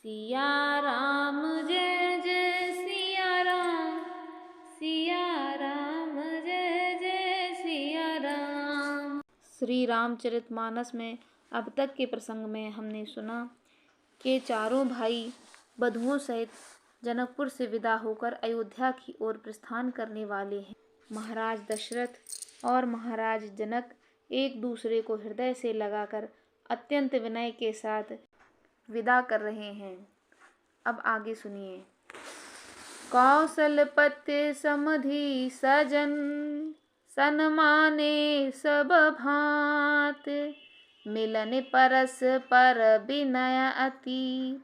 सिया राम जय जय सिया राम, सिया राम जय जय सिया राम। श्री रामचरितमानस में अब तक के प्रसंग में हमने सुना कि चारों भाई बधुओं सहित जनकपुर से विदा होकर अयोध्या की ओर प्रस्थान करने वाले हैं। महाराज दशरथ और महाराज जनक एक दूसरे को हृदय से लगाकर अत्यंत विनय के साथ विदा कर रहे हैं। अब आगे सुनिए। कौशलपति समधि सजन, सन्माने सब भांत, मिलन परस पर विनय अति,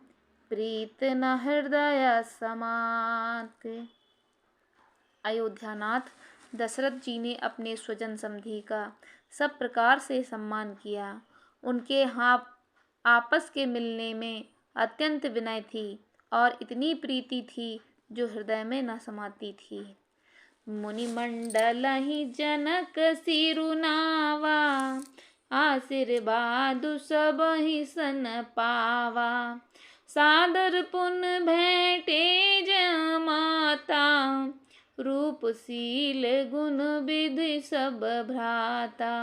प्रीत न हृदय समात। अयोध्यानाथ दशरथ जी ने अपने स्वजन समधि का सब प्रकार से सम्मान किया। उनके यहाँ आपस के मिलने में अत्यंत विनय थी और इतनी प्रीति थी जो हृदय में न समाती थी। मुनिमंडल ही जनक सिरुनावा, आशीर्वाद सब ही सन पावा, सादर पुन भेंटे ज माता, रूपशील गुण विधि सब भ्राता।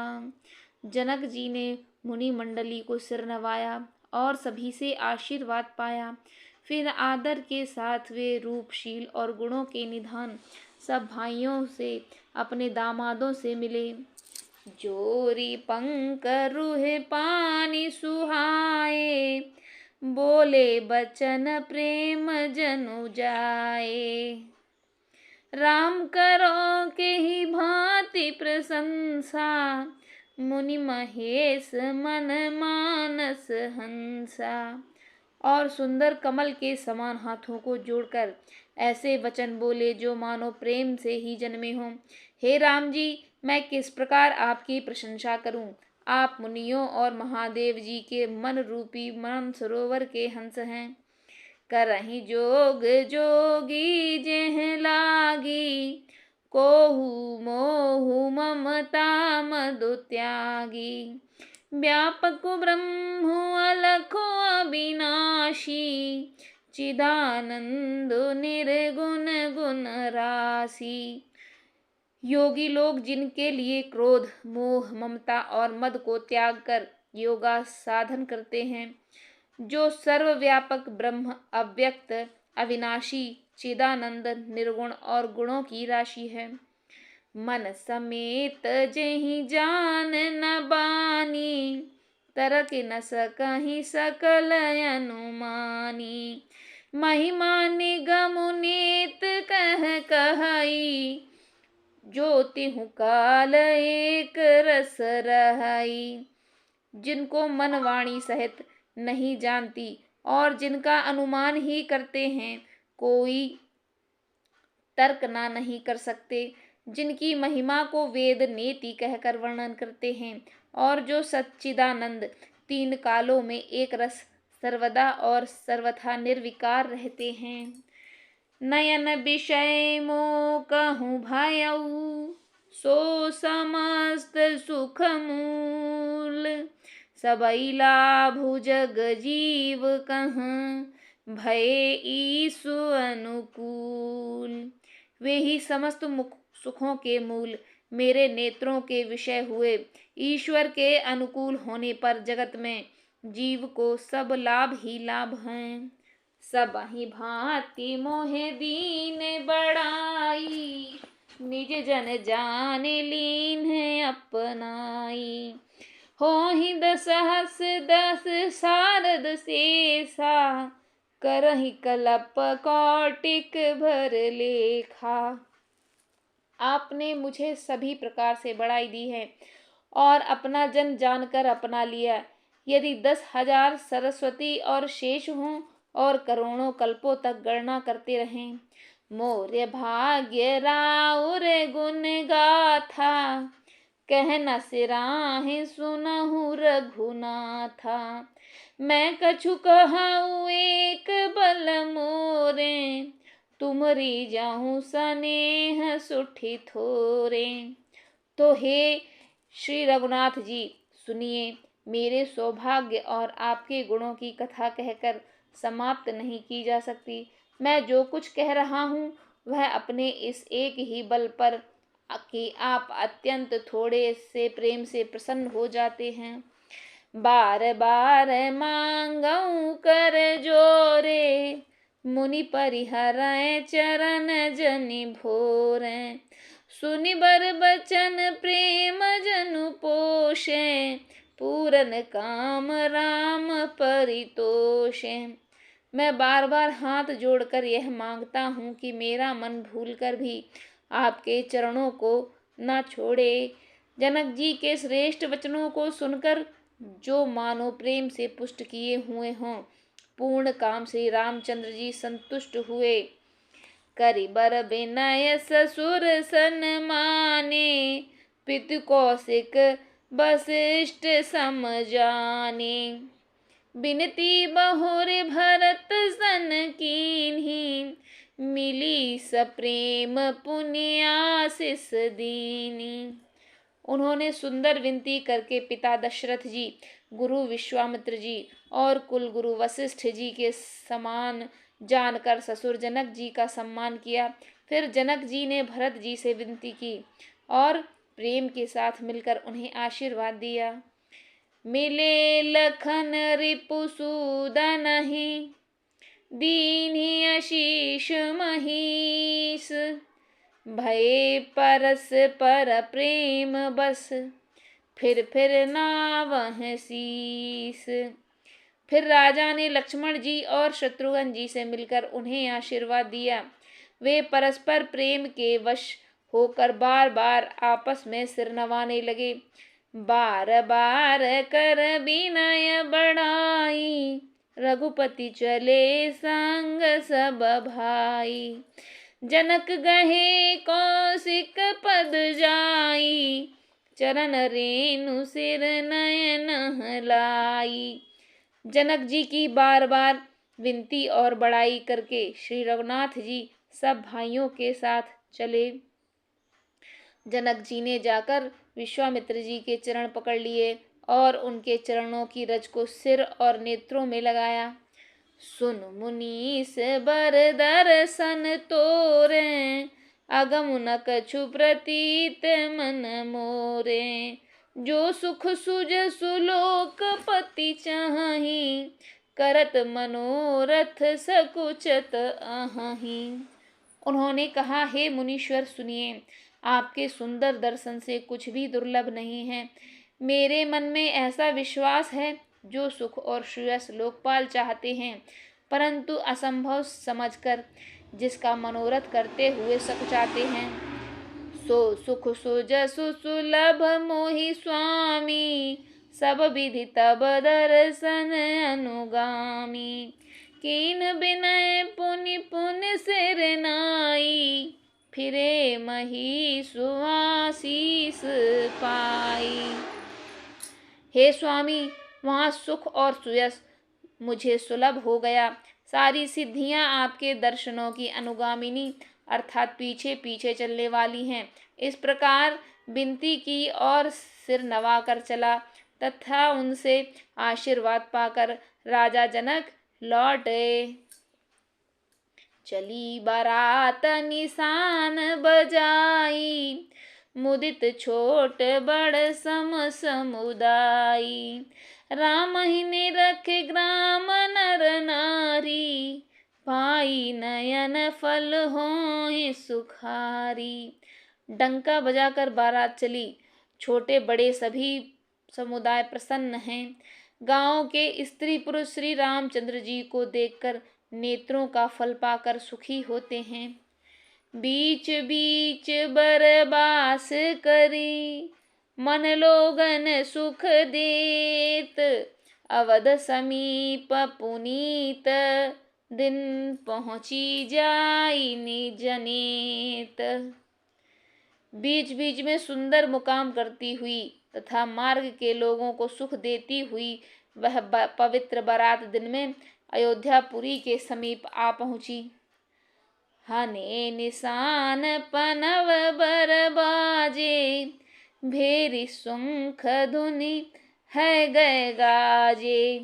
जनक जी ने मुनि मंडली को सिर नवाया और सभी से आशीर्वाद पाया। फिर आदर के साथ वे रूपशील और गुणों के निधान सब भाइयों से अपने दामादों से मिले। जोरी पंक रूह पानी सुहाए, बोले बचन प्रेम जनु जाए, राम करो के ही भांति प्रशंसा, मुनि महेश मन मानस हंसा। और सुंदर कमल के समान हाथों को जोड़कर ऐसे वचन बोले जो मानो प्रेम से ही जन्मे हों। हे राम जी, मैं किस प्रकार आपकी प्रशंसा करूं। आप मुनियों और महादेव जी के मन रूपी मन सरोवर के हंस हैं। करहि जोग जोगी जेह लागी, कोहु मोहु ममता मधु त्यागी, व्यापक ब्रह्म अलखो अविनाशी, चिदानंद निर्गुण गुण राशि। योगी लोग जिनके लिए क्रोध, मोह, ममता और मद को त्याग कर योगा साधन करते हैं, जो सर्वव्यापक ब्रह्म, अव्यक्त, अविनाशी, चिदानंद, निर्गुण और गुणों की राशि है, मन समेत जेहि जान न बानी, तरक न सकहि सकल अनुमानी, महिमा निगम नीत कह कहई, जो तिहु काल एक रस रहई। जिनको मन वाणी सहित नहीं जानती और जिनका अनुमान ही करते हैं, कोई तर्क ना नहीं कर सकते, जिनकी महिमा को वेद नेति कहकर वर्णन करते हैं, और जो सच्चिदानंद तीन कालों में एक रस सर्वदा और सर्वथा निर्विकार रहते हैं। नयन विषय मो कहूँ भयऊ, सो समस्त सुख मूल, सबई लाभु जग जीव कहं, भय ईसु अनुकूल। वे ही समस्त सुखों के मूल, मेरे नेत्रों के विषय हुए, ईश्वर के अनुकूल होने पर जगत में जीव को सब लाभ ही लाभ हैं। सब ही भांति मोहे दीन बड़ाई, निज जन जान लीन है अपनाई, हो ही दसहस दस सारद शेषा, करहि कलप कौटिक भर लेखा। आपने मुझे सभी प्रकार से बड़ाई दी है और अपना जन जानकर अपना लिया। यदि 10,000 सरस्वती और शेष हों और करोड़ों कल्पों तक गणना करते रहें, मोर्य भाग्य राउर गुण गाथा, कह न सिराहि सुनहु रघुनाथा, मैं कछु कहूँ एक बल मोरे, तुमरी जाहूँ सनेह सुठी थोरे। तो हे श्री रघुनाथ जी, सुनिए, मेरे सौभाग्य और आपके गुणों की कथा कहकर समाप्त नहीं की जा सकती। मैं जो कुछ कह रहा हूँ वह अपने इस एक ही बल पर कि आप अत्यंत थोड़े से प्रेम से प्रसन्न हो जाते हैं। बार बार मांगऊं कर जोरे, मुनि परिहरैं चरण जनि भोरें। सुनि बर बचन प्रेम जनु पोषें, पूरन काम राम परितोषें। मैं बार बार हाथ जोड़कर यह मांगता हूँ कि मेरा मन भूलकर भी आपके चरणों को न छोड़े। जनक जी के श्रेष्ठ वचनों को सुनकर जो मानो प्रेम से पुष्ट किए हुए हों, पूर्ण काम श्री रामचंद्र जी संतुष्ट हुए। करि बर विनय ससुर सन्माने, पितु कौशिक वशिष्ठ सम जाने। बिनती बहुर भरत सन कीन्ही, मिली सप्रेम पुण्य आशीष दीनी। उन्होंने सुंदर विनती करके पिता दशरथ जी, गुरु विश्वामित्र जी और कुल गुरु वशिष्ठ जी के समान जानकर ससुर जनक जी का सम्मान किया। फिर जनक जी ने भरत जी से विनती की और प्रेम के साथ मिलकर उन्हें आशीर्वाद दिया। मिले लखन रिपुसूदनहि, दीन्हि आशीष महीष। भये परस पर प्रेम बस, फिर नावह शीस। फिर राजा ने लक्ष्मण जी और शत्रुघ्न जी से मिलकर उन्हें आशीर्वाद दिया। वे परस्पर प्रेम के वश होकर बार बार आपस में सिर नवाने लगे। बार बार कर विनय बढ़ाई, रघुपति चले संग सब भाई। जनक गहे कौशिक पद जाई, चरण रेणु सिर नयन लाई। जनक जी की बार बार विनती और बड़ाई करके श्री रघुनाथ जी सब भाइयों के साथ चले। जनक जी ने जाकर विश्वामित्र जी के चरण पकड़ लिए और उनके चरणों की रज को सिर और नेत्रों में लगाया। सुन मुनीस बर दर्शन तोरे, अगम न कछु प्रतीत मन मोरे। जो सुख सुज सुलोकपति चाहि, करत मनोरथ सकुचत अहि। उन्होंने कहा, हे मुनीश्वर सुनिए, आपके सुंदर दर्शन से कुछ भी दुर्लभ नहीं है। मेरे मन में ऐसा विश्वास है, जो सुख और श्रेयस लोकपाल चाहते हैं, परंतु असंभव समझकर जिसका मनोरथ करते हुए सकुचाते हैं। सो सुख सो जसु सुलभ मोहि स्वामी, सब विधि तब दर्शन अनुगामी। कीन विनय पुनि पुनि सिर नाई, फिरे मही सुआशीष पाई। हे स्वामी, वहाँ सुख और सुयश मुझे सुलभ हो गया। सारी सिद्धियां आपके दर्शनों की अनुगामिनी अर्थात पीछे पीछे चलने वाली हैं। इस प्रकार विनती की और सिर नवाकर चला तथा उनसे आशीर्वाद पाकर राजा जनक लौटे। चली बारात निशान बजाई, मुदित छोट बड़ सम समुदाई। राम ही ने रखे ग्राम नर नारी, पाई नयन फल हों सुखारी। डंका बजाकर बारात चली, छोटे बड़े सभी समुदाय प्रसन्न हैं। गांव के स्त्री पुरुष श्री रामचंद्र जी को देखकर नेत्रों का फल पाकर सुखी होते हैं। बीच बीच बरबास करी, मन लोगन सुख देत। अवध समीप पुनीत, दिन पहुँची जाई निज नेत। बीच बीच में सुंदर मुकाम करती हुई तथा मार्ग के लोगों को सुख देती हुई वह पवित्र बारात दिन में अयोध्यापुरी के समीप आ पहुंची। हने निशान पनव बर बाजे, भेरी सुंख धुनि है गए गाजे।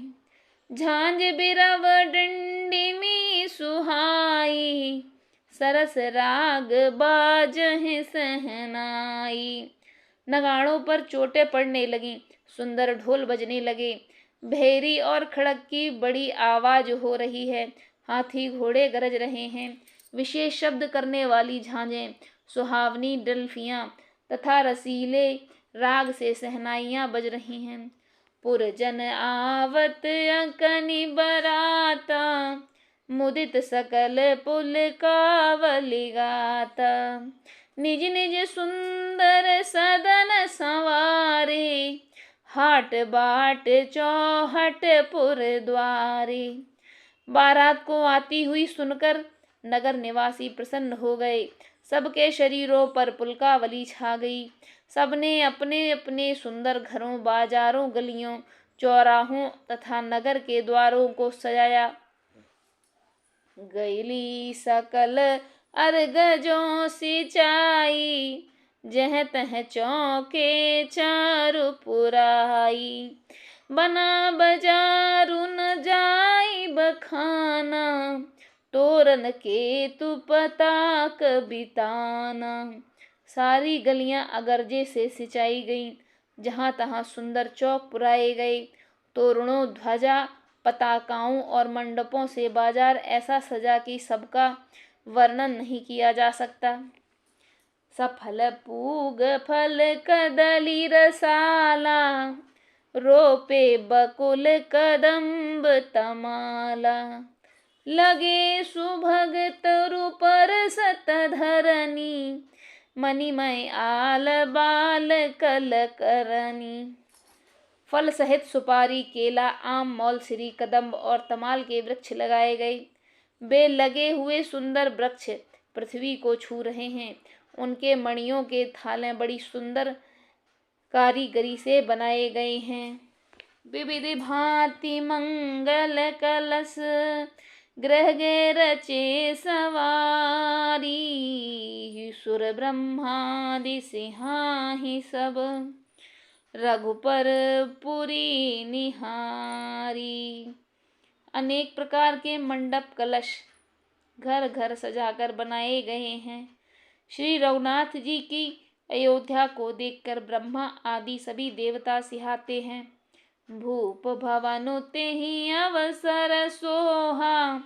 झांझ बिरव डंडिमी सुहाई, सरस राग बाजहि सहनाई। नगाड़ों पर चोटें पड़ने लगीं, सुंदर ढोल बजने लगे। भेरी और खड़क की बड़ी आवाज हो रही है, हाथी घोड़े गरज रहे हैं। विशेष शब्द करने वाली झांझें, सुहावनी डल्फियां तथा रसीले राग से सहनाइयां बज रही हैं। पुरजन आवत अकनि बराता, मुदित सकल पुल कावली गाता। निज निज सुंदर सदन संवारे, हाट बाट चौहट पुर द्वारे। बारात को आती हुई सुनकर नगर निवासी प्रसन्न हो गए। सबके शरीरों पर पुलकावली छा गई। सबने अपने अपने सुंदर घरों, बाजारों, गलियों, चौराहों तथा नगर के द्वारों को सजाया। गईली सकल अर्गजों सिंचाई, जह तह चौके चारु पुराई। बना बजारु न जाई बखाना, तोरन के तु पताक बिताना। सारी गलियां अगरजे से सिंचाई गईं, जहां तहां सुंदर चौक पुराए गए। तोरणों, ध्वजा, पताकाओं और मंडपों से बाजार ऐसा सजा कि सबका वर्णन नहीं किया जा सकता। सफल पूग फल कदली रसाला, रोपे बकुल कदम्ब तमाला। लगे सुभग तरु परसत धरनी, मणिमय आल बाल कल करनी। फल सहित सुपारी, केला, आम, मौलसिरी, कदम्ब और तमाल के वृक्ष लगाए गए। वे लगे हुए सुंदर वृक्ष पृथ्वी को छू रहे हैं। उनके मणियों के थाले बड़ी सुंदर कारीगरी से बनाए गए हैं। विविध भांति मंगल कलश, ग्रह गे रचे सवारी। सुर ब्रह्मादि सिंहाहि सब, रघुपर पुरी निहारी। अनेक प्रकार के मंडप, कलश घर घर सजाकर बनाए गए हैं। श्री रघुनाथ जी की अयोध्या को देखकर ब्रह्मा आदि सभी देवता सिहाते हैं। भूप भवनु तेहि अवसर सोहा,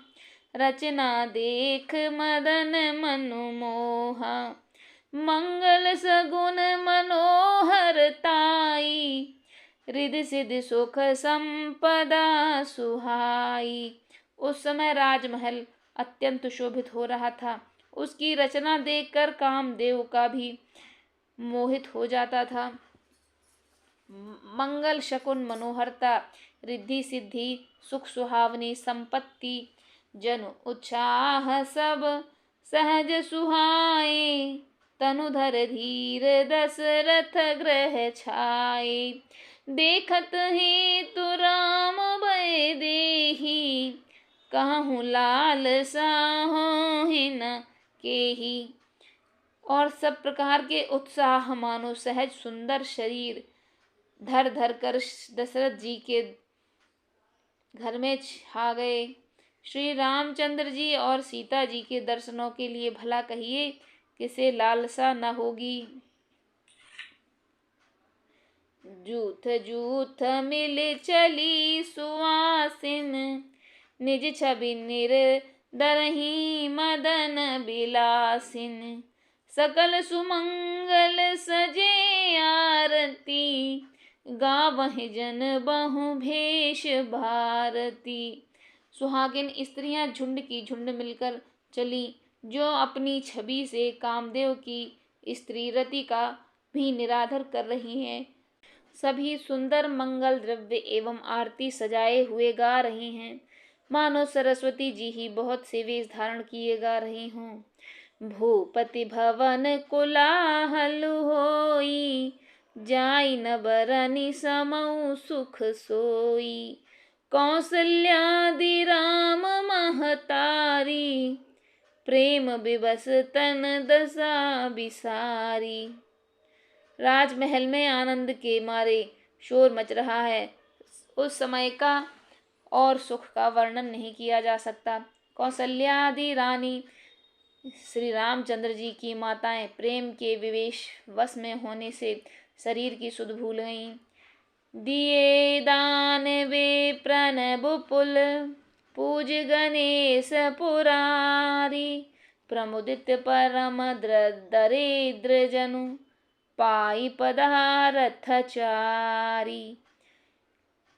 रचना देख मदन मनु मोहा। मंगल सगुन मनोहरताई, रिधि सिद्धि सुख संपदा सुहाई। उस समय राजमहल अत्यंत शोभित हो रहा था। उसकी रचना देखकर कामदेव का भी मोहित हो जाता था। मंगल, शकुन, मनोहरता, रिद्धि सिद्धि, सुख सुहावनी, संपत्ति, जन उत्साह सब सहज सुहाए। तनुधर धीर दशरथ ग्रह छाए। देखत ही तु राम भय देहि, कहूँ लाल साहों न केहि। और सब प्रकार के उत्साह मानो सहज सुंदर शरीर धर धर कर दशरथ जी के घर में छा गए। श्री रामचंद्र जी और सीता जी के दर्शनों के लिए भला कहिए किसे लालसा न होगी। जूथ जूथ मिल चली सुवासिन, निज छवि निर्दरहि मदन बिलासिन। सकल सुमंगल सजे आरती, गावहि जन बहु भेष भारती। सुहागिन स्त्रियां झुंड की झुंड मिलकर चली, जो अपनी छवि से कामदेव की स्त्री रति का भी निरादर कर रही हैं। सभी सुंदर मंगल द्रव्य एवं आरती सजाए हुए गा रही हैं, मानो सरस्वती जी ही बहुत से वेश धारण किए गा रही हों। भूपति भवन कोलाहल होई, जाई न बरनि समउ सुख सोई। कौसल्यादि राम महतारी, प्रेम विवश तन दशा बिसारी। राजमहल में आनंद के मारे शोर मच रहा है। उस समय का और सुख का वर्णन नहीं किया जा सकता। कौशल्या आदि रानी श्री रामचंद्र जी की माताएं प्रेम के विवेश वश में होने से शरीर की सुध भूल गईं। दिए दान वे विपुल, पूज गणेश पुरारी, प्रमुदित परम दरिद्र जनु, पाई पदारथ चारी।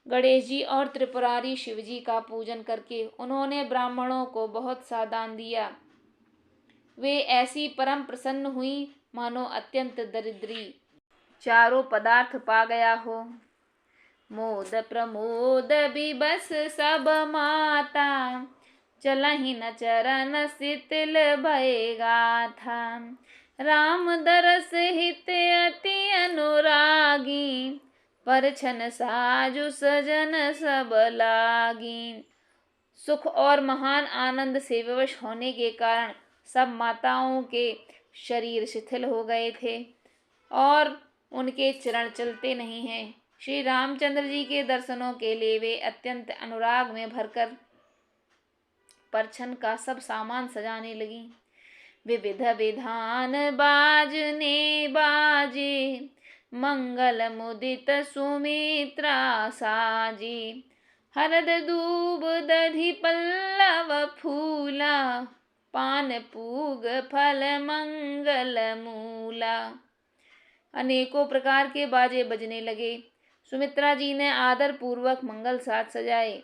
गणेश जी और त्रिपुरारी शिव जी का पूजन करके उन्होंने ब्राह्मणों को बहुत सा दान दिया। वे ऐसी परम प्रसन्न हुई मानो अत्यंत दरिद्री चारों पदार्थ पा गया हो। मोद प्रमोद विबस सब माता, चलहि न चरण शिथिल भयेगा था। राम दरस हित अति अनुरागी, परछन साजु सजन सब लागी। सुख और महान आनंद से विवश होने के कारण सब माताओं के शरीर शिथिल हो गए थे और उनके चरण चलते नहीं हैं। श्री रामचंद्र जी के दर्शनों के लिए वे अत्यंत अनुराग में भरकर परछन का सब सामान सजाने लगी। विविध विधान बाजने बाजे, मंगल मुदित सुमित्रा साजी। हरद दूब दधि पल्लव फूला, पान पूग फल मंगल मूला। अनेकों प्रकार के बाजे बजने लगे। सुमित्रा जी ने आदर पूर्वक मंगल साज सजाए।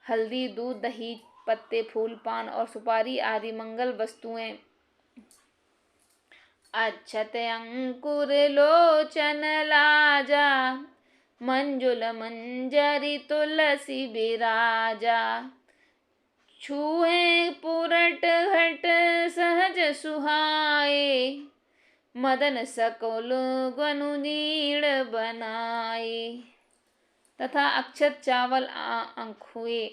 हल्दी, दूध, दही, पत्ते, फूल, पान और सुपारी आदि मंगल वस्तुएं, अक्षत अंकुर लोचन लाजा, मंजुल मंजरी तुलसी बिराजा। छुए पुरट घट सहज सुहाए, मदन सकुल गनु नीड़ बनाए। तथा अक्षत, चावल, अंखुए,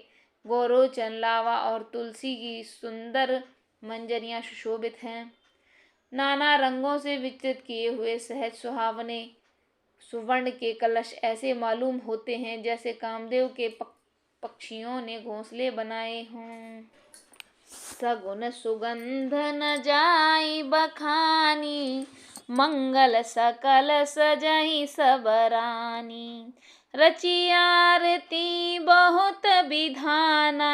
गोरोचन, लावा और तुलसी की सुंदर मंजरियां सुशोभित हैं। नाना रंगों से विचित्र किए हुए सहज सुहावने सुवर्ण के कलश ऐसे मालूम होते हैं जैसे कामदेव के पक्षियों ने घोंसले बनाए हों। सगुन सुगंध न जाई बखानी, मंगल सकल सजहि सब रानी। रची आरती बहुत विधाना,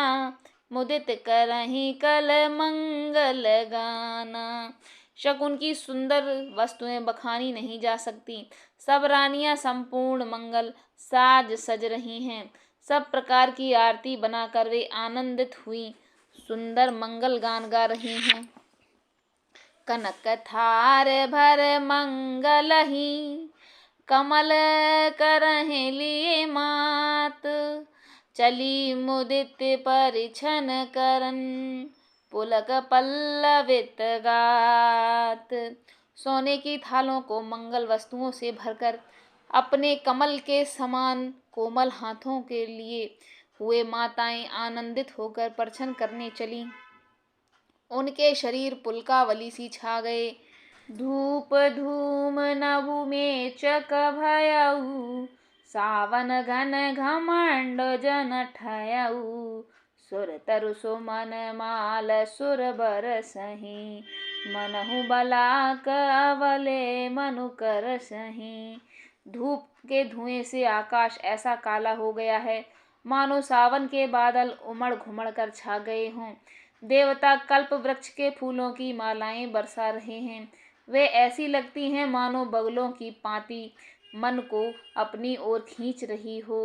मुदित करहि कल मंगल गाना। शकुन की सुंदर वस्तुएं बखानी नहीं जा सकती। सब रानियां संपूर्ण मंगल साज सज रही हैं। सब प्रकार की आरती बनाकर वे आनंदित हुई सुंदर मंगल गान गा रही हैं। कनक थार भर मंगलहि, कमल करहि लिए मात। चली मुदित परिछन करन, पुलक पल्लवित गात। सोने की थालों को मंगल वस्तुओं से भरकर अपने कमल के समान कोमल हाथों के लिए हुए माताएं आनंदित होकर परछन करने चली। उनके शरीर पुलकावली सी छा गए। धूप धूम नभु में चक भयऊ, सावन घन घमंड जन ठयऊ। सुर तरु सुमन माल सुर बरसहि, मनहु बलाक अवले मनु करसहि। धूप के धुएं से आकाश ऐसा काला हो गया है मानो सावन के बादल उमड़ घुमड़ कर छा गए हों। देवता कल्प वृक्ष के फूलों की मालाएं बरसा रहे हैं। वे ऐसी लगती हैं मानो बगलों की पाती मन को अपनी ओर खींच रही हो।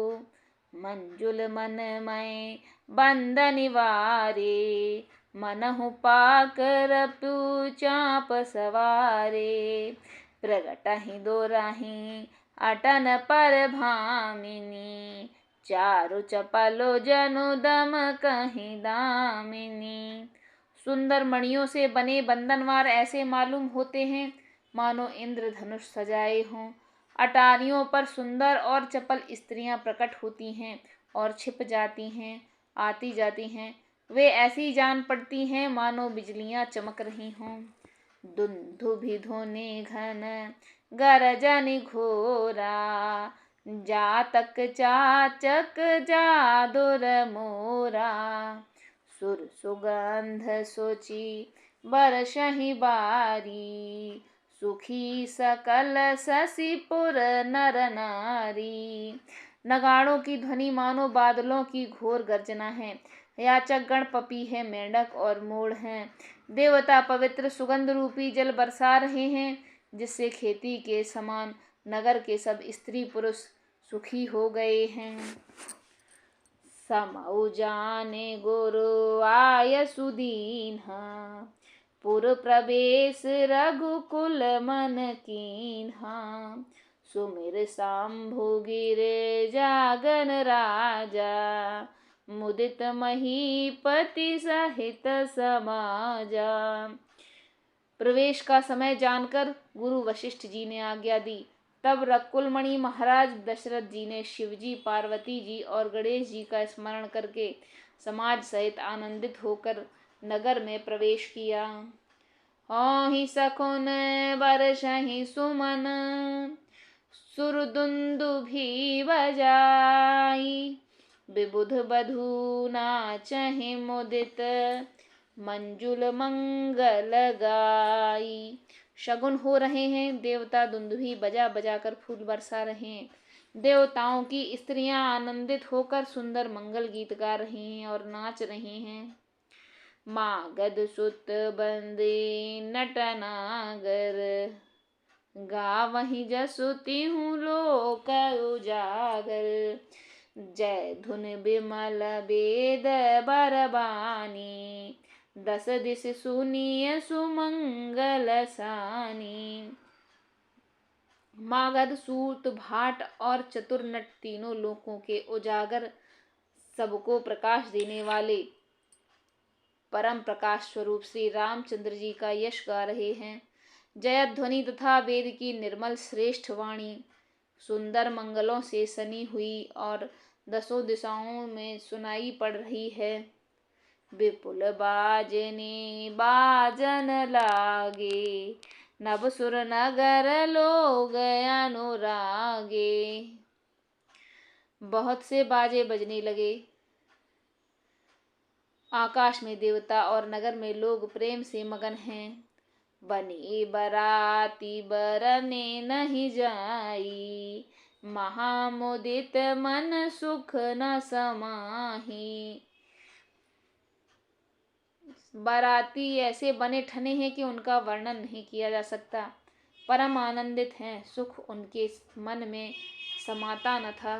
मंजुल मन मय बंद निवारे, मनहु पाकर पु चाप सवारे। प्रगटहि दोराहि अटन पर भामिनी, चारु चपलो जनु दम कहीं दामिनी। सुंदर मणियों से बने बंधनवार ऐसे मालूम होते हैं मानो इंद्र धनुष सजाए हों। अटारियों पर सुंदर और चपल स्त्रियां प्रकट होती हैं और छिप जाती हैं, आती जाती हैं। वे ऐसी जान पड़ती हैं मानो बिजलियां चमक रही हों। दुंदुभि ध्वनि घन गरजनि घोरा, जातक चाचक जादुर मोरा, सुर सुगंध सोची बरसहि बारी, सुखी सकल शशिपुर नर नारी। नगाड़ों की ध्वनि मानो बादलों की घोर गर्जना है। याचक गण पपीहे, मेंढक और मोर हैं। देवता पवित्र सुगंध रूपी जल बरसा रहे हैं, जिससे खेती के समान नगर के सब स्त्री पुरुष सुखी हो गए हैं। समउ जाने गुरु आय सुदीन्हा, पुर प्रवेश रघुकुल मन कीन्हा। सुमिर शंभु गिर जागन राजा, मुदित महीपति सहित समाजा। प्रवेश का समय जानकर गुरु वशिष्ठ जी ने आज्ञा दी। तब रकुलमणि महाराज दशरथ जी ने शिव जी, पार्वती जी और गणेश जी का स्मरण करके समाज सहित आनंदित होकर नगर में प्रवेश किया। होहि सकुन बरसहि सुमन, सुरदुन्दुभि बजाई। विबुध बधू नाचहि मुदित, मंजुल मंगल गाई। शगुन हो रहे हैं, देवता दुंदुभी बजा बजा कर फूल बरसा रहे हैं। देवताओं की स्त्रियां आनंदित होकर सुंदर मंगल गीत गा रही हैं और नाच रही हैं। मागध सुत बंदे नटनागर, गावहि जसु तिहु लोक उजागर। जय धुन बिमल वेद बरबानी, दस दिस सुनिय सुमंगल सानी। मागध, सूत, भाट और चतुर नट तीनों लोकों के उजागर, सबको प्रकाश देने वाले परम प्रकाश स्वरूप श्री रामचंद्र जी का यश गा रहे हैं। जयध्वनि तथा वेद की निर्मल श्रेष्ठ वाणी सुंदर मंगलों से सनी हुई और दसों दिशाओं में सुनाई पड़ रही है। विपुल बाजने बाजन लागे, नभ सुर नगर लोग अनुरागे। बहुत से बाजे बजने लगे। आकाश में देवता और नगर में लोग प्रेम से मगन हैं। बनी बराती बरने नहीं जाई, महामुदित मन सुख न समाही। बाराती ऐसे बने ठने हैं कि उनका वर्णन नहीं किया जा सकता। परम आनंदित हैं, सुख उनके मन में समाता न था।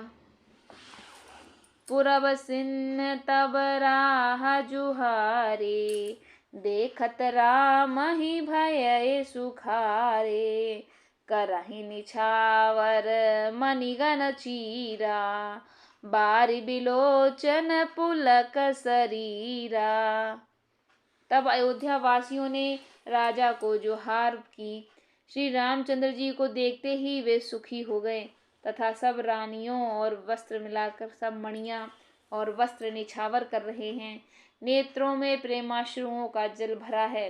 पुरब सिन्न तब राह जुहारे, देखत राम ही भय सुखारे। करहि निछावर मणिगन चीरा, बारी बिलोचन पुलक शरीरा। तब अयोध्या वासियों ने राजा को जोहार की। श्री रामचंद्र जी को देखते ही वे सुखी हो गए तथा सब रानियों और वस्त्र मिलाकर सब मणियां और वस्त्र निछावर कर रहे हैं। नेत्रों में प्रेमाश्रुओं का जल भरा है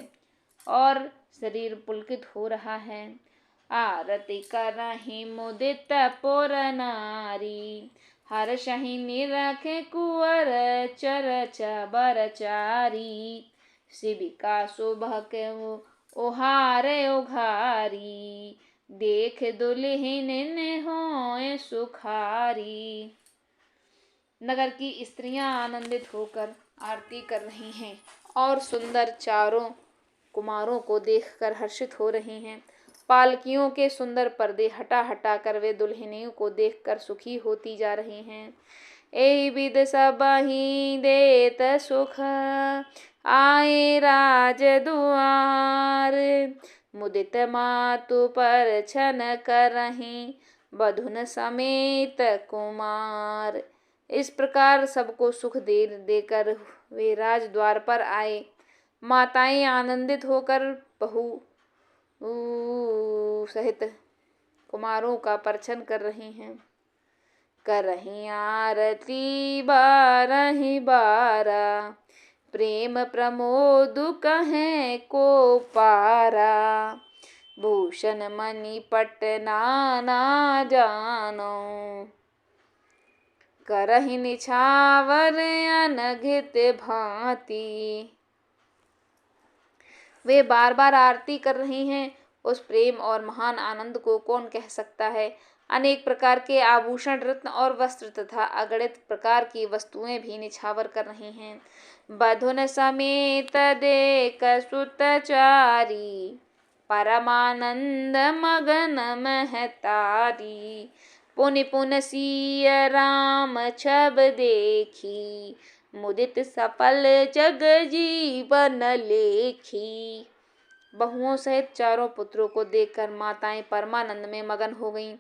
और शरीर पुलकित हो रहा है। आरती करहि मुदित पुर नारी, हर्षहि निरखे कुंवर चरच बरचारी। शिविका शोभक ओहारे उघारी, देख दुल्हिन होए सुखारी। नगर की स्त्रियां आनंदित होकर आरती कर रही हैं और सुंदर चारों कुमारों को देखकर हर्षित हो रही हैं। पालकियों के सुंदर पर्दे हटा हटा कर वे दुल्हनियों को देखकर सुखी होती जा रही हैं। एहि विध सबहि देत सुख, आए राज दुआर। मुदित मातु पर छन करहि, बधुन समेत कुमार। इस प्रकार सबको सुख दे देकर वे राज द्वार पर आए। माताएं आनंदित होकर बहू सहित कुमारों का परछन कर रही हैं। करहि आरती बारहि बारा, प्रेम प्रमोद कहें को पारा। भूषण मणि पट नाना जानो। करहि निछावर अनघित भांति। वे बार बार आरती कर रही हैं। उस प्रेम और महान आनंद को कौन कह सकता है। अनेक प्रकार के आभूषण, रत्न और वस्त्र तथा अगणित प्रकार की वस्तुएं भी निछावर कर रही हैं। बधुन समेत देख सुतचारी, परमानंद मगन महतारी। पुनि पुन सिय राम छब देखी, मुदित सफल जग जीवन लेखी। बहुओं सहित चारों पुत्रों को देखकर माताएं परमानंद में मगन हो गईं।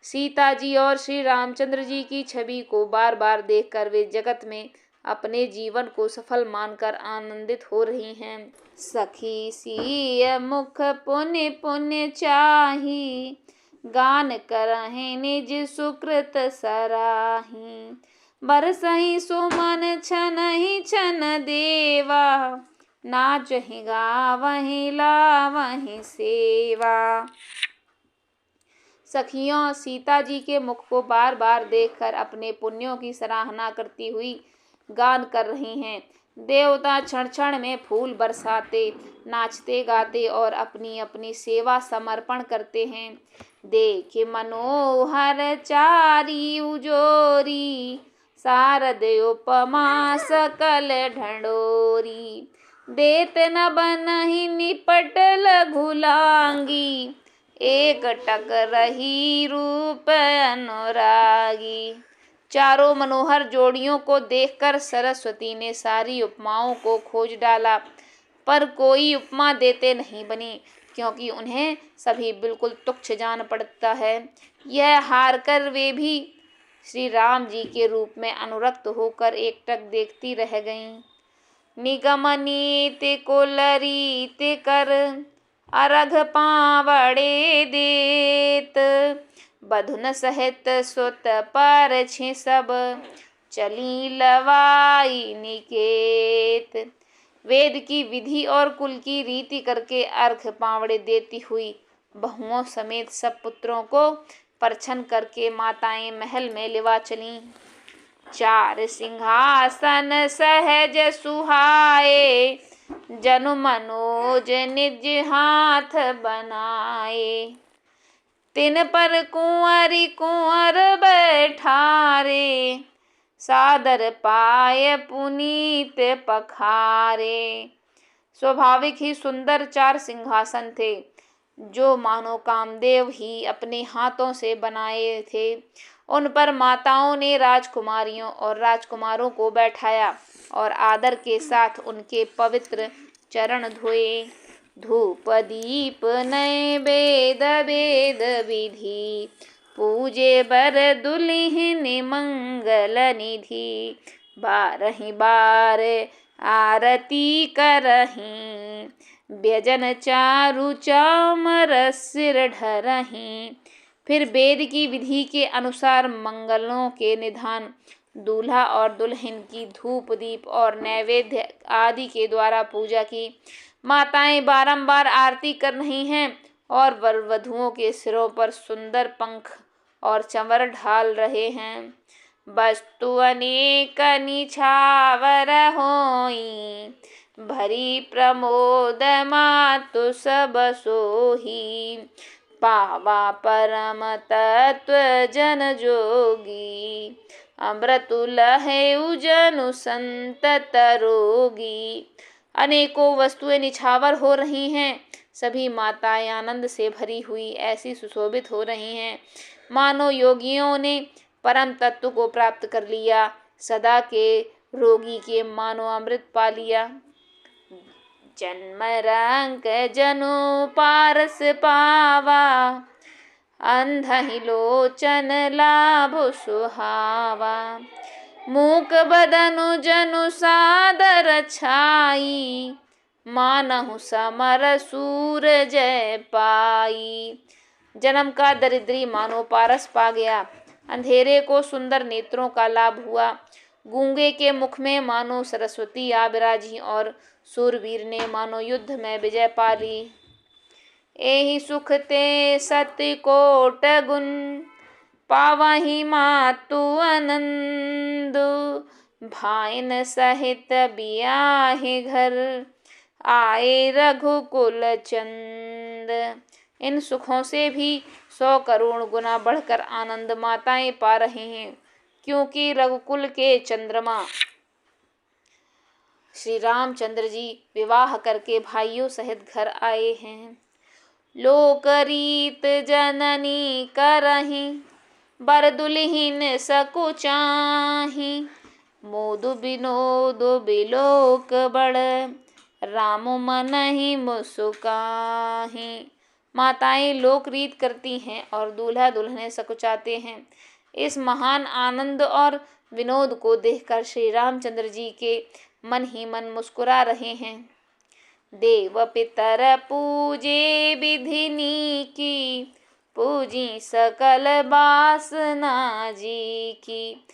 सीता जी और श्री रामचंद्र जी की छवि को बार बार देखकर वे जगत में अपने जीवन को सफल मानकर आनंदित हो रही हैं। सखी सिय मुख पुण्य पुण्य चाही, गान करहिं निज सुकृत सराही। बरसहि सुमन छनहि छन देवा, नाचहि गावहि लावहि सेवा। सखियों सीता जी के मुख को बार बार देखकर अपने पुण्यों की सराहना करती हुई गान कर रही हैं। देवता क्षण क्षण में फूल बरसाते, नाचते गाते और अपनी अपनी सेवा समर्पण करते हैं। देख मनोहर चारी उजोरी, शारद उपमा सकल ढंढोरी। देत न बनहि निपट लघुलांगी, एक टक रही रूप अनुरागी। चारों मनोहर जोड़ियों को देखकर सरस्वती ने सारी उपमाओं को खोज डाला, पर कोई उपमा देते नहीं बनी, क्योंकि उन्हें सभी बिल्कुल तुच्छ जान पड़ता है। यह हार कर वे भी श्री राम जी के रूप में अनुरक्त होकर एकटक देखती रह गईं। निगम नीति कुल रीति कर, अरघ पावड़े देत। बधुन सहित सुत पर छि सब, चली लवाई निकेत। वेद की विधि और कुल की रीति करके अर्घ पावड़े देती हुई बहुओं समेत सब पुत्रों को परछन करके माताएं महल में लिवा चलीं। चार सिंहासन सहज सुहाए, जनु मनोज निज हाथ बनाए। तिन पर कुंवरी कुंवर बैठारे, सादर पाय पुनीत पखारे। स्वाभाविक ही सुंदर चार सिंहासन थे, जो मानो कामदेव ही अपने हाथों से बनाए थे। उन पर माताओं ने राजकुमारियों और राजकुमारों को बैठाया और आदर के साथ उनके पवित्र चरण धोए। धूप दीप नैवेद वेद विधि, पूजे बर दुल्हिन मंगल निधि। बारहि बार आरती करहीं, व्यजन चारु चामर सिर ढरहीं। फिर वेद की विधि के अनुसार मंगलों के निधान, दूल्हा और दुल्हन की धूप दीप और नैवेद्य आदि के द्वारा पूजा की। माताएं बारंबार आरती कर रही हैं और वर वधुओं के सिरों पर सुंदर पंख और चंवर ढाल रहे हैं। वस्तु अनेक निछावर होई, भरी प्रमोद मातु सब सोही। पावा परम तत्व जन जोगी, अमृतु लहु जनु संतत रोगी। अनेकों वस्तुएं निछावर हो रही हैं। सभी माताएं आनंद से भरी हुई ऐसी सुशोभित हो रही हैं, मानो योगियों ने परम तत्व को प्राप्त कर लिया, सदा के रोगी के मानो अमृत पा लिया। जन्म रंक जनु पारस पावा, अंधहि लोचन लाभ सुहावा। मूक बदनु जनु सादर छाई, मानहु समर सूर जय पाई। जन्म का दरिद्री मानो पारस पा गया, अंधेरे को सुंदर नेत्रों का लाभ हुआ। गूंगे के मुख में मानो सरस्वती आ विराजी और सूरवीर ने मानो युद्ध में विजय पा ली। एहि सुख ते सति कोट गुण, पावहि मातु आनंद। भाइन सहित बियाहि घर, आए रघुकुल चंद। इन सुखों से भी 100 करोड़ गुना बढ़कर आनंद माताएं पा रहे हैं, क्योंकि रघुकुल के चंद्रमा श्री रामचंद्र जी विवाह करके भाइयों सहित घर आए हैं। लोकरीत जननी करहि, बर दुल्हिन सकुचाहि। मोदु विनोद बिलोक बड़, राम मनहि मुस्काहि। माताएं लोकरीत करती हैं और दूल्हा दुल्हने सकुचाते हैं। इस महान आनंद और विनोद को देखकर श्री रामचंद्र जी के मन ही मन मुस्कुरा रहे हैं। देव पितर पूजे विधिनी की, पूजी सकल बासना जी की।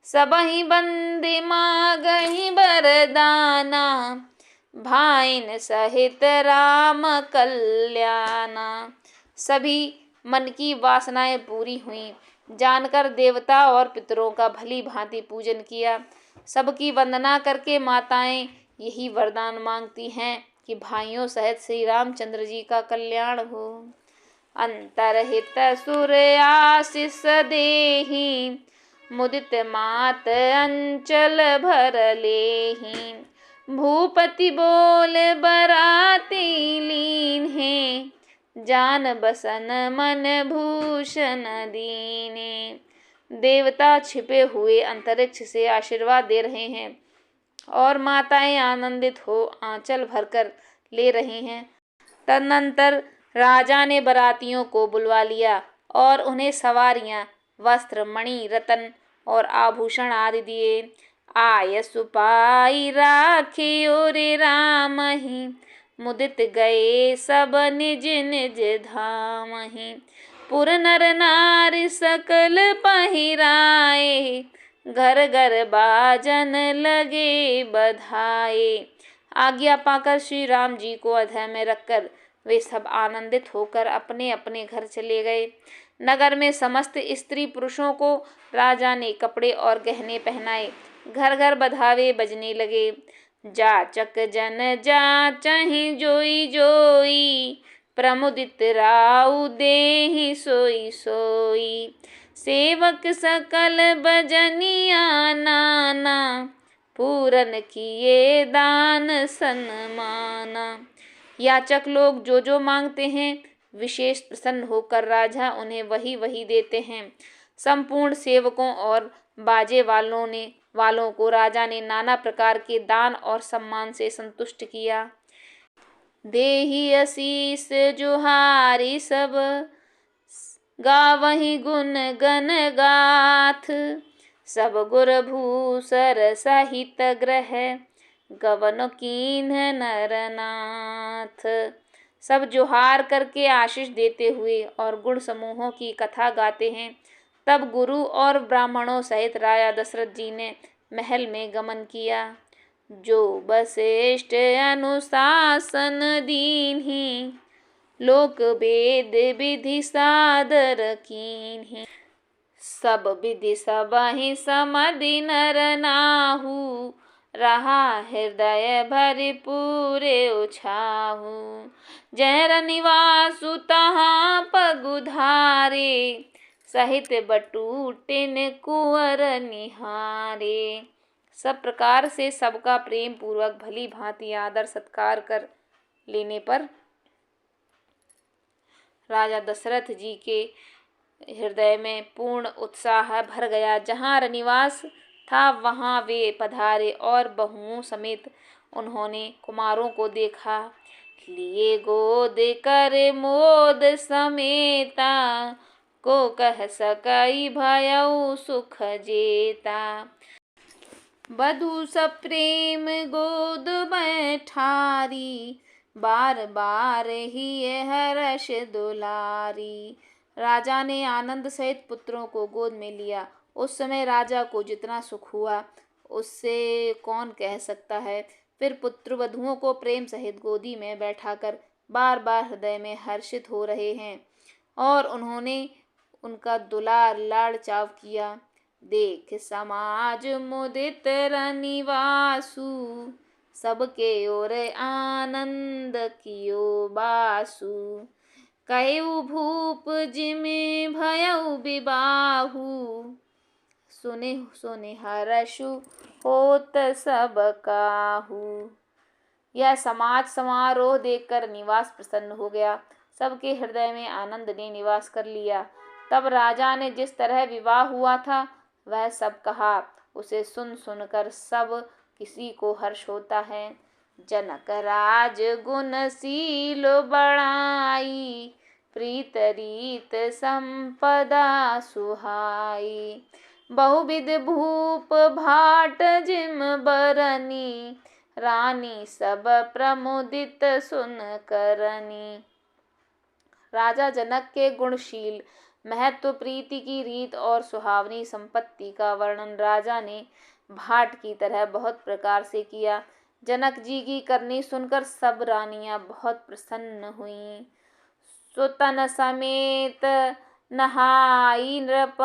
सबहि बंदे मांगहि वरदाना, भाइन सहित राम कल्याणा। सभी मन की वासनाएं पूरी हुई। जानकर देवता और पितरों का भली भांति पूजन किया। सबकी वंदना करके माताएं यही वरदान मांगती हैं कि भाइयों सहित श्री रामचंद्र जी का कल्याण हो। अंतरहित सुर आशीष देहि, मुदित मात अंचल भर लेहि। भूपति बोल बराती लीन है, जान बसन मन भूषण दीने। देवता छिपे हुए अंतरिक्ष से आशीर्वाद दे रहे हैं और माताएं आनंदित हो आंचल भरकर ले रही हैं। तदनंतर राजा ने बरातियों को बुलवा लिया और उन्हें सवारियां, वस्त्र, मणि, रतन और आभूषण आदि दिए। आय सुपाई राखियो रे रामहि, मुदित गए सब निज निज धामहि। पुर नर नारी सकल पहिराए, घर घर बाजन लगे बधाए। आज्ञा पाकर श्री राम जी को अधर में रखकर वे सब आनंदित होकर अपने अपने घर चले गए। नगर में समस्त स्त्री पुरुषों को राजा ने कपड़े और गहने पहनाए। घर घर बधावे बजने लगे। जाचक जन जाचहि जोई जोई, प्रमुदित राउ देहि सोई सोई। सेवक सकल बजनिया नाना, पूरन किए दान सन्माना। याचक लोग जो जो मांगते हैं, विशेष प्रसन्न होकर राजा उन्हें वही वही देते हैं। संपूर्ण सेवकों और बाजे वालों को राजा ने नाना प्रकार के दान और सम्मान से संतुष्ट किया। देहि आशीष जुहारी सब, गावहि गुण गण गाथ। सब गुर भूसर सहित ग्रह, गवन कीन्ह नरनाथ। सब जोहार करके आशीष देते हुए और गुण समूहों की कथा गाते हैं। तब गुरु और ब्राह्मणों सहित राजा दशरथ जी ने महल में गमन किया। जो वशिष्ठ अनुशासन दीन्हि, लोक वेद विधि सादर कीन्हि। सब विधि सबहि समधि नर नाहु, रहा हृदय भरि पूरे उछाहु। जहर निवासु तहाँ पगुधारे, सहित बटुटिन कुंवर निहारे। सब प्रकार से सबका प्रेम पूर्वक भली भांति आदर सत्कार कर लेने पर राजा दशरथ जी के हृदय में पूर्ण उत्साह भर गया। जहाँ रनिवास था वहाँ वे पधारे और बहुओं समेत उन्होंने कुमारों को देखा। लिए गोद कर मोद समेता, को कह सकई भयउ सुख जेता। वधु सप्रेम गोद बैठारी, बार बार ही हर्ष दुलारी। राजा ने आनंद सहित पुत्रों को गोद में लिया। उस समय राजा को जितना सुख हुआ उससे कौन कह सकता है। फिर पुत्र वधुओं को प्रेम सहित गोदी में बैठाकर बार बार हृदय में हर्षित हो रहे हैं और उन्होंने उनका दुलार लाड़ चाव किया। देख समाज मुदित रनिवासु, सबके ओर आनंद कियो बासु। कहु भूप जिमि भयउ विबाहु, सुने सुने हर्षु होत सब काहू। यह समाज समारोह देखकर निवास प्रसन्न हो गया। सबके हृदय में आनंद ने निवास कर लिया। तब राजा ने जिस तरह विवाह हुआ था वह सब कहा। उसे सुन सुनकर सब किसी को हर्ष होता है। जनक राज गुणशील बड़ाई, प्रीत रीत संपदा सुहाई। बहुविध भूप भाट जिम बरनी, रानी सब प्रमुदित सुन करनी। राजा जनक के गुणशील, महत्व, प्रीति की रीत और सुहावनी संपत्ति का वर्णन राजा ने भाट की तरह बहुत प्रकार से किया। जनक जी की करनी सुनकर सब रानियां बहुत प्रसन्न हुईं। सुतन समेत नहाई नृप,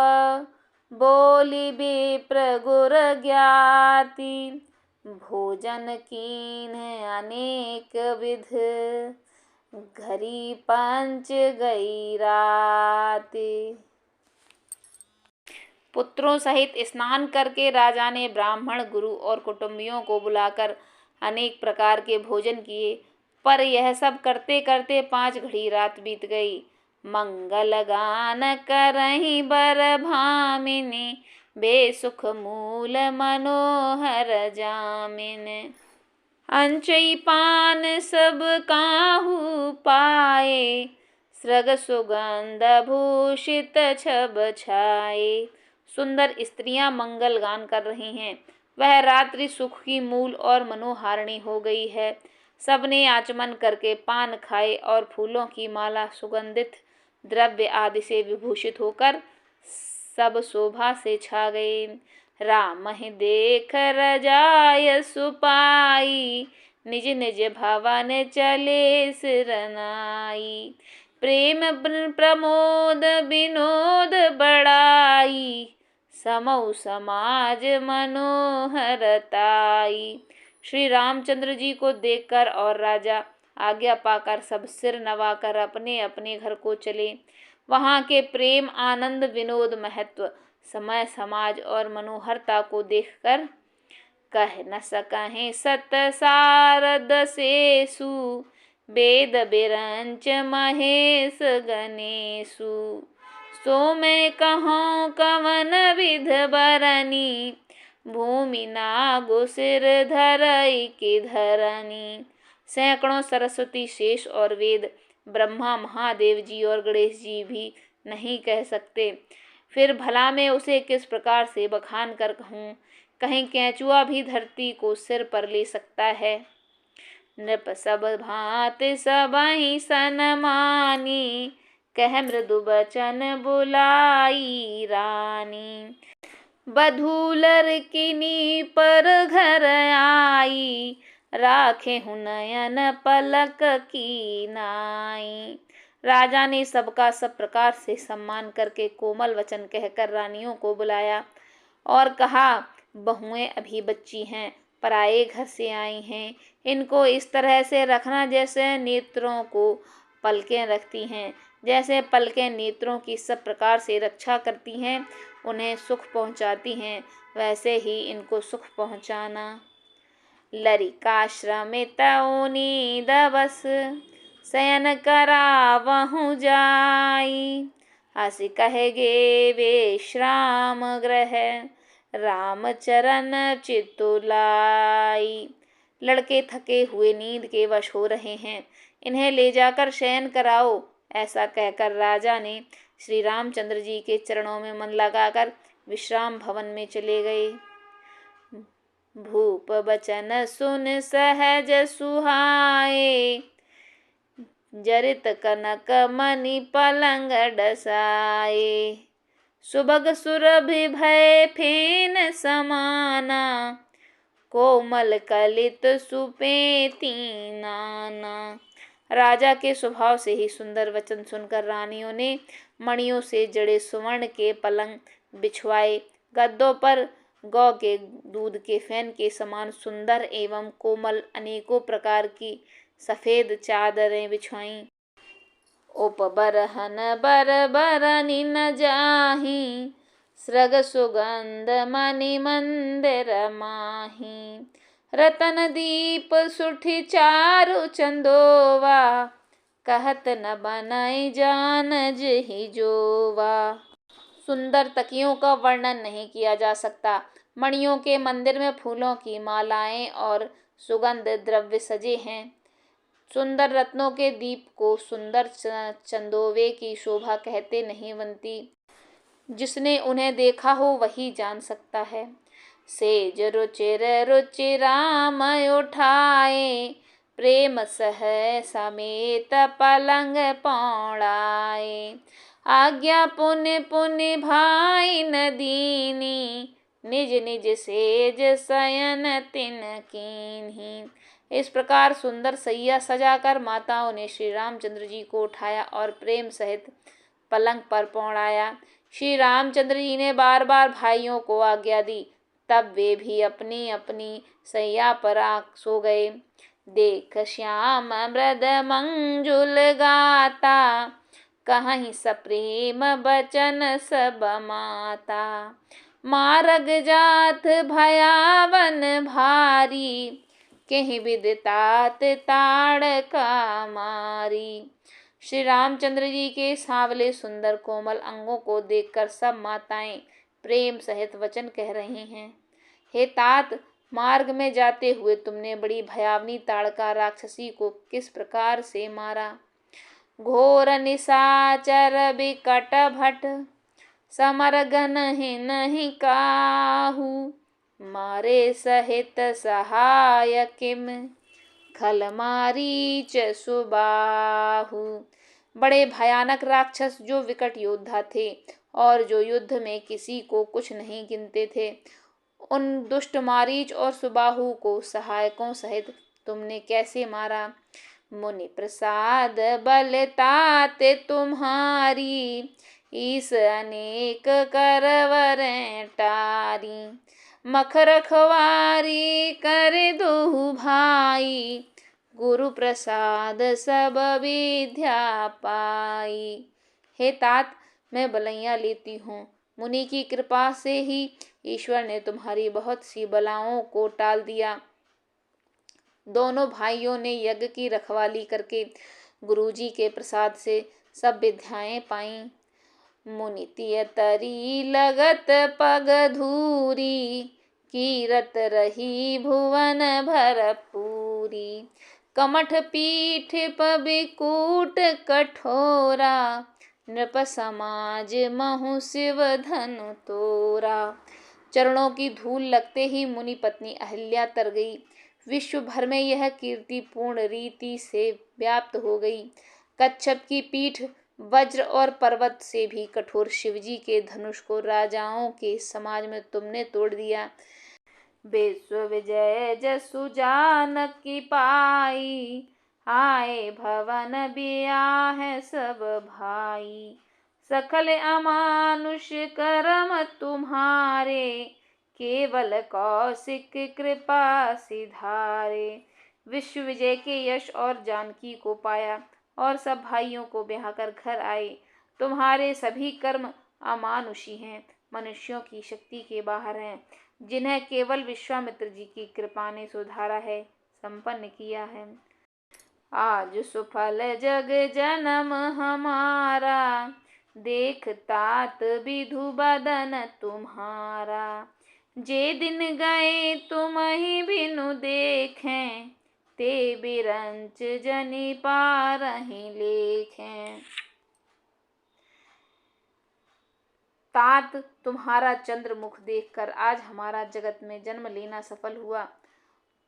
बोली विप्र गुर ज्ञाति। भोजन कीन अनेक विध, घरी पंच गई राति। पुत्रों सहित स्नान करके राजा ने ब्राह्मण, गुरु और कुटुंबियों को बुलाकर अनेक प्रकार के भोजन किए, पर यह सब करते करते 5 घड़ी रात बीत गई। मंगल गान करहि बर भामिनी, बेसुख मूल मनोहर जामिन। अंचई पान सब काहू पाए, सृग सुगंध भूषित छब छाए। सुंदर स्त्रियां मंगल गान कर रही हैं। वह रात्रि सुख की मूल और मनोहारिणी हो गई है। सबने आचमन करके पान खाए और फूलों की माला, सुगंधित द्रव्य आदि से विभूषित होकर सब शोभा से छा गए। राम ही देख रजाय सुपाई, निज निज भवन चले सिरनाई। प्रेम प्रमोद विनोद बड़ाई, समौ समाज मनोहरताई। श्री रामचंद्र जी को देखकर और राजा आज्ञा पाकर सब सिर नवाकर अपने अपने घर को चले। वहाँ के प्रेम, आनंद, विनोद, महत्व, समय, समाज और मनोहरता को देखकर कह न सकहें सत सारद सेसु, वेद बिरंच महेश गणेशु। सो मैं कहूँ कवन विध बरनी, भूमि नागो सिर धरई के धरनी। सैकड़ों सरस्वती, शेष और वेद, ब्रह्मा, महादेव जी और गणेश जी भी नहीं कह सकते। फिर भला मैं उसे किस प्रकार से बखान कर कहूँ। कहीं केंचुआ भी धरती को सिर पर ले सकता है। नृप सब भांति सबहि सनमानी, कह मृदु बचन बुलाई रानी। बधू लड़किनी पर घर आई, राखे हूँ नयन पलक की नाई। राजा ने सबका सब प्रकार से सम्मान करके कोमल वचन कहकर रानियों को बुलाया और कहा, बहुएं अभी बच्ची हैं, पराए घर से आई हैं। इनको इस तरह से रखना जैसे नेत्रों को पलकें रखती हैं। जैसे पलकें नेत्रों की सब प्रकार से रक्षा करती हैं, उन्हें सुख पहुँचाती हैं, वैसे ही इनको सुख पहुँचाना। लरिकाश्रमित नींद बस, शयन करावहु जाई। हसि कहेगे विश्राम ग्रह, राम चरण चितुलाई। लड़के थके हुए नींद के वश हो रहे हैं, इन्हें ले जाकर शयन कराओ। ऐसा कहकर राजा ने श्री रामचंद्र जी के चरणों में मन लगाकर विश्राम भवन में चले गए। भूप बचन सुन सहज सुहाए, जरित कनक मणि पलंग डसाए। सुभग सुरभि भय फेन समाना, कोमल कलित सुपेती नाना। राजा के स्वभाव से ही सुंदर वचन सुनकर रानियों ने मणियों से जड़े सुवर्ण के पलंग बिछवाए। गद्दों पर गौ के दूध के फैन के समान सुंदर एवं कोमल अनेकों प्रकार की सफेद चादरें बिछवाईं। उपबरहन बर बरनी न जाही, सृग सुगंध मणि मंदिर माही। रतन दीप सुठी चारु चंदोवा, कहत न बनई जान जही जोवा। सुंदर तकियों का वर्णन नहीं किया जा सकता। मणियों के मंदिर में फूलों की मालाएं और सुगंध द्रव्य सजे हैं। सुंदर रत्नों के दीप को सुंदर चंदोवे की शोभा कहते नहीं बनती। जिसने उन्हें देखा हो वही जान सकता है। सेज रुचिर रुचि राम उठाए, प्रेम सह समेत पलंग पौड़ाए। आज्ञा पुण्य पुण्य भाई न दीनी, निज निज सेज शयन तिन कीन्ही। इस प्रकार सुंदर सैया सजाकर माताओं ने श्री रामचंद्र जी को उठाया और प्रेम सहित पलंग पर पौड़ाया। श्री रामचंद्र जी ने बार बार भाइयों को आज्ञा दी, तब वे भी अपनी अपनी सैया पर सो गए। देख श्याम मृद मंजुल गाता, कहीं सप्रेम बचन सब माता। मार्ग जात भयावन भारी, कहीं विदितात ताड़का मारी। श्री रामचंद्र जी के सांवले सुंदर कोमल अंगों को देखकर सब माताएं प्रेम सहित वचन कह रही हैं। हे तात, मार्ग में जाते हुए तुमने बड़ी भयावनी ताड़का राक्षसी को किस प्रकार से मारा। घोर निशाचर बिकट भट, समर गन ही नहीं काहू। मारे सहित सहाय किम, खल मारीच सुबाहु। बड़े भयानक राक्षस जो विकट योद्धा थे और जो युद्ध में किसी को कुछ नहीं गिनते थे, उन दुष्ट मारीच और सुबाहु को सहायकों सहित तुमने कैसे मारा। मुनि प्रसाद बलतात तुम्हारी, ईस अनेक करवरें टारी। मख रखवारी कर दो भाई, गुरु प्रसाद सब विद्या पाई। हे तात, मैं बलैया लेती हूँ। मुनि की कृपा से ही ईश्वर ने तुम्हारी बहुत सी बलाओं को टाल दिया। दोनों भाइयों ने यज्ञ की रखवाली करके गुरुजी के प्रसाद से सब विद्याएं पाईं। मुनि तियतरी लगत पग धूरी, कीरत रही भुवन भरपूरी। कमठ पीठ पबिकूट कठोरा, नृप समाज महु शिव धनु तोरा। चरणों की धूल लगते ही मुनि पत्नी अहिल्या तर गई। विश्व भर में यह कीर्ति पूर्ण रीति से व्याप्त हो गई। कच्छप की पीठ वज्र और पर्वत से भी कठोर शिवजी के धनुष को राजाओं के समाज में तुमने तोड़ दिया। विश्व विजय जसु जानकी पाई, आए भवन ब्याह सब भाई। सकल अमानुष कर्म तुम्हारे, केवल कौशिक कृपा सिधारे। विश्व विजय के यश और जानकी को पाया और सब भाइयों को ब्याह कर घर आए। तुम्हारे सभी कर्म अमानुषी हैं, मनुष्यों की शक्ति के बाहर हैं, जिन्हें केवल विश्वामित्र जी की कृपा ने सुधारा है, संपन्न किया है। आज सुफल जग जन्म हमारा, देख तात विधु बदन तुम्हारा। जे दिन गए तुम ही बिनु देखें, ते बिरंच जनि पारहि लेखें। तात, तुम्हारा चंद्रमुख देखकर आज हमारा जगत में जन्म लेना सफल हुआ।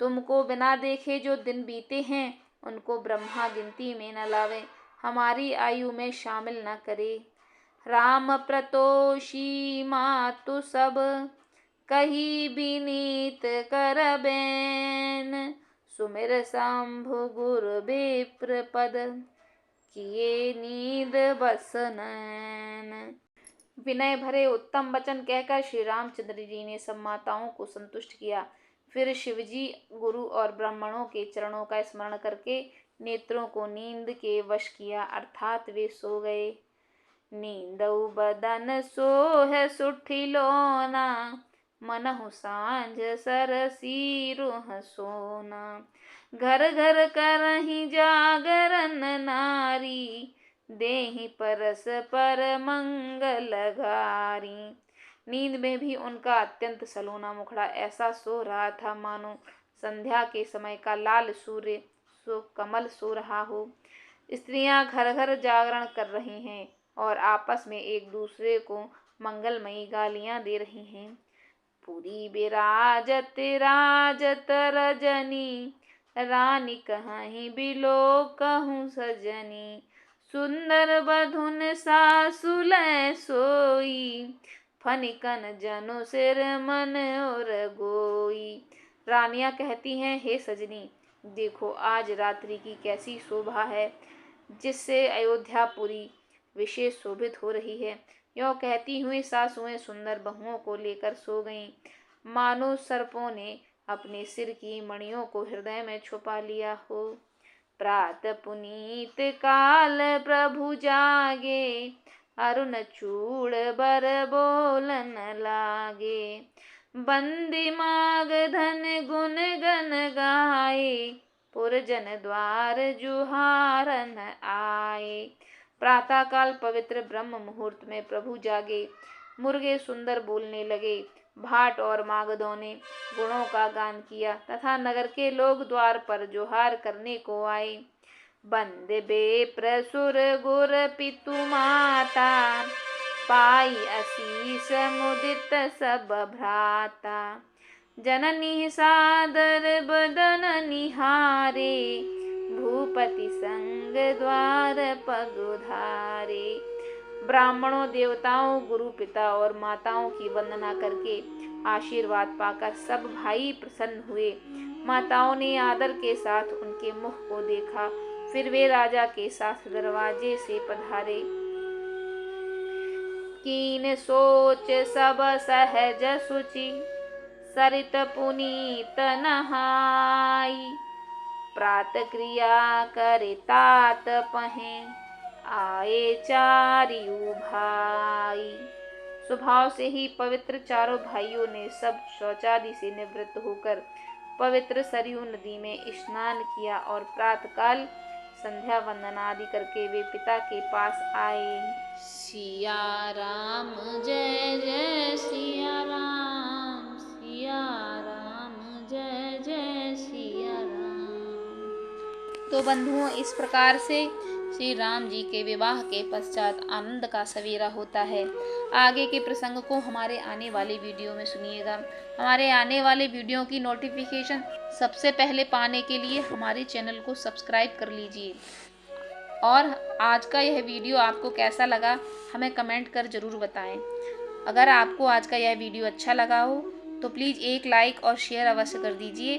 तुमको बिना देखे जो दिन बीते हैं, उनको ब्रह्मा गिनती में न लावे, हमारी आयु में शामिल न करे। राम प्रतोषी मातु सब, कही विनीत करबेन। सुमिर शंभु गुरु विप्र पद, किए नींद बस नैन। विनय भरे उत्तम वचन कहकर श्री रामचंद्र जी ने सब माताओं को संतुष्ट किया। फिर शिवजी गुरु और ब्राह्मणों के चरणों का स्मरण करके नेत्रों को नींद के वश किया, अर्थात वे सो गए। नींदउ बदन सोह सुठिलोना, मनहु सांझ सरसी रुह सोना। घर घर करहि जागरण नारी, देहि परस पर मंगल घारी। नींद में भी उनका अत्यंत सलोना मुखड़ा ऐसा सो रहा था मानो संध्या के समय का लाल सूर्य सो कमल सो रहा हो। स्त्रियां घर घर जागरण कर रही हैं और आपस में एक दूसरे को मंगलमयी गालियां दे रही हैं। पूरी बिराजत राजत रजनी, रानी कहीं बिलो कहूँ सजनी। सुंदर बधुन सासुल सोई, फनिकन जनु सिर मन और गोई। रानियां कहती हैं, हे सजनी देखो आज रात्रि की कैसी शोभा है, जिससे अयोध्यापुरी विशेष शोभित हो रही है। यों कहती हुई सासुएं सुंदर बहुओं को लेकर सो गईं, मानो सर्पों ने अपने सिर की मणियों को हृदय में छुपा लिया हो। प्रात पुनीत काल प्रभु जागे, अरुण चूड़ बर बोलन लागे। बंदी माग धन गुन गन गाए, पुरजन द्वार जुहारन आए। प्रातः काल पवित्र ब्रह्म मुहूर्त में प्रभु जागे, मुर्गे सुंदर बोलने लगे, भाट और मागधों ने गुणों का गान किया तथा नगर के लोग द्वार पर जोहार करने को आए। बंद बेप्र सुर गुर पितु माता, पाई आशीष मुदित सब भ्राता। जननी सादर बदन निहारे, भूपति संग द्वार पगुधारे। ब्राह्मणों देवताओं गुरु पिता और माताओं की वंदना करके आशीर्वाद पाकर सब भाई प्रसन्न हुए। माताओं ने आदर के साथ उनके मुख को देखा, फिर वे राजा के साथ दरवाजे से पधारे। कीन सोच सब सहज सुचि, सरित पुनीत नहाई। प्रात क्रिया करे तात पहें, आए चारियू भाई। स्वभाव से ही पवित्र चारों भाइयों ने सब शौचादि से निवृत्त होकर पवित्र सरयू नदी में स्नान किया और प्रातःकाल संध्या वंदना आदि करके वे पिता के पास आए। सिया राम जय जय सिया राम, सिया राम जय जय सिया राम। तो बंधुओं, इस प्रकार से श्री राम जी के विवाह के पश्चात आनंद का सवेरा होता है। आगे के प्रसंग को हमारे आने वाले वीडियो में सुनिएगा। हमारे आने वाले वीडियो की नोटिफिकेशन सबसे पहले पाने के लिए हमारे चैनल को सब्सक्राइब कर लीजिए। और आज का यह वीडियो आपको कैसा लगा हमें कमेंट कर ज़रूर बताएं। अगर आपको आज का यह वीडियो अच्छा लगा हो तो प्लीज़ एक लाइक और शेयर अवश्य कर दीजिए।